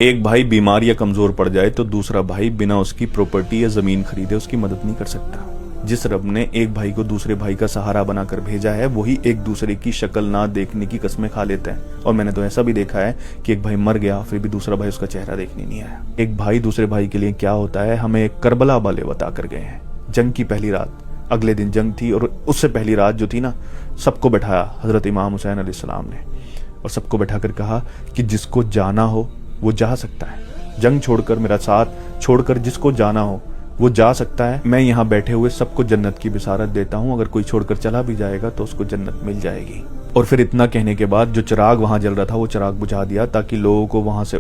ایک بھائی بیمار یا کمزور پڑ جائے تو دوسرا بھائی بنا اس کی پراپرٹی یا زمین خریدے اس کی مدد نہیں کر سکتا۔ جس رب نے ایک بھائی کو دوسرے بھائی کا سہارا بنا کر بھیجا ہے وہی ایک دوسرے کی شکل نہ دیکھنے کی قسمیں کھا لیتے ہیں۔ اور میں نے تو ایسا بھی دیکھا ہے کہ ایک بھائی مر گیا پھر بھی دوسرا بھائی اس کا چہرہ دیکھنے نہیں آیا۔ ایک بھائی دوسرے بھائی کے لیے کیا ہوتا ہے ہمیں کربلا والے بتا کر گئے ہیں۔ جنگ کی پہلی رات، اگلے دن جنگ تھی اور اس سے پہلی رات جو تھی نا، سب کو بٹھایا حضرت امام حسین علیہ السلام نے اور سب کو بٹھا کر کہا کہ جس کو جانا ہو وہ جا سکتا ہے، جنگ چھوڑ کر میرا ساتھ چھوڑ کر جس کو جانا ہو وہ جا سکتا ہے۔ میں یہاں بیٹھے ہوئے سب کو جنت کی بشارت دیتا ہوں، اگر کوئی چھوڑ کر چلا بھی جائے گا تو اس کو جنت مل جائے گی۔ اور پھر اتنا کہنے کے بعد جو چراغ وہاں جل رہا تھا وہ چراغ بجھا دیا تاکہ لوگوں کو وہاں سے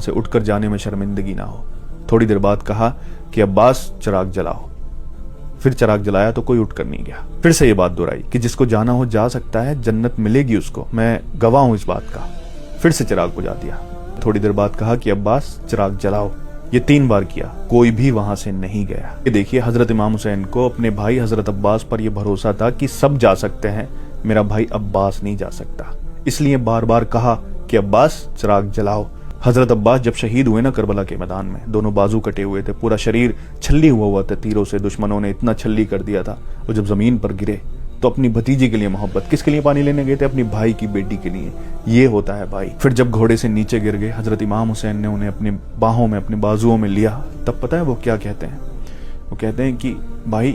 اٹھ کر جانے میں شرمندگی نہ ہو۔ تھوڑی دیر بعد کہا کہ عباس چراغ جلاؤ، پھر چراغ جلایا تو کوئی اٹھ کر نہیں گیا۔ پھر سے یہ بات دہرائی کہ جس کو جانا ہو جا سکتا ہے، جنت ملے گی اس کو، میں گواہ ہوں اس بات کا۔ پھر سے چراغ بجھا دیا۔ تھوڑی دیر بعد کہا کہ عباس چراغ جلاؤ، یہ 3 بار کیا، کوئی بھی وہاں سے نہیں گیا۔ یہ دیکھیے حضرت امام حسین کو اپنے بھائی حضرت عباس پر یہ بھروسہ تھا کہ سب جا سکتے ہیں، میرا بھائی عباس نہیں جا سکتا، اس لیے بار بار کہا کہ عباس چراغ جلاؤ۔ حضرت عباس جب شہید ہوئے نا کربلا کے میدان میں، دونوں بازو کٹے ہوئے تھے، پورا شریر چھلی ہوا تھا تیروں سے، دشمنوں نے اتنا چھلی کر دیا تھا، اور جب زمین پر گرے تو اپنی بھتیجی کے لیے محبت، کس کے لیے پانی لینے گئے تھے؟ اپنی بھائی کی بیٹی کے لیے۔ یہ ہوتا ہے بھائی۔ پھر جب گھوڑے سے نیچے گر گئے، حضرت امام حسین نے انہیں اپنی باہوں میں، اپنے بازوؤں میں لیا، تب پتہ ہے وہ کیا کہتے ہیں؟ وہ کہتے ہیں کہ بھائی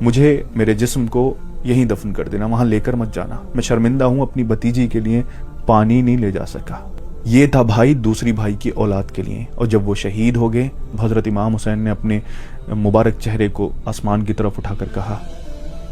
مجھے میرے جسم کو یہیں دفن کر دینا، وہاں لے کر مت جانا، میں شرمندہ ہوں، اپنی بھتیجی کے لیے پانی نہیں لے جا سکا۔ یہ تھا بھائی دوسری بھائی کی اولاد کے لیے۔ اور جب وہ شہید ہو گئے، حضرت امام حسین نے اپنے مبارک چہرے کو آسمان کی طرف اٹھا کر کہا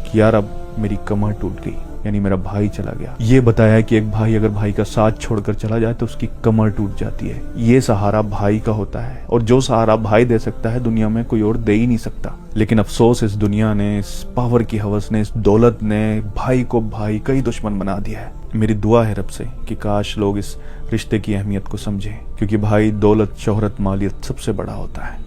کہ یار اب میری کمر ٹوٹ گئی، یعنی میرا بھائی چلا گیا۔ یہ بتایا کہ ایک بھائی اگر بھائی کا ساتھ چھوڑ کر چلا جائے تو اس کی کمر ٹوٹ جاتی ہے۔ یہ سہارا بھائی کا ہوتا ہے، اور جو سہارا بھائی دے سکتا ہے دنیا میں کوئی اور دے ہی نہیں سکتا۔ لیکن افسوس اس دنیا نے، اس پاور کی ہوس نے، اس دولت نے بھائی کو بھائی کا ہی دشمن بنا دیا ہے۔ میری دعا ہے رب سے کہ کاش لوگ اس رشتے کی اہمیت کو سمجھیں، کیونکہ بھائی دولت، شہرت، مالیت سب سے بڑا ہوتا ہے۔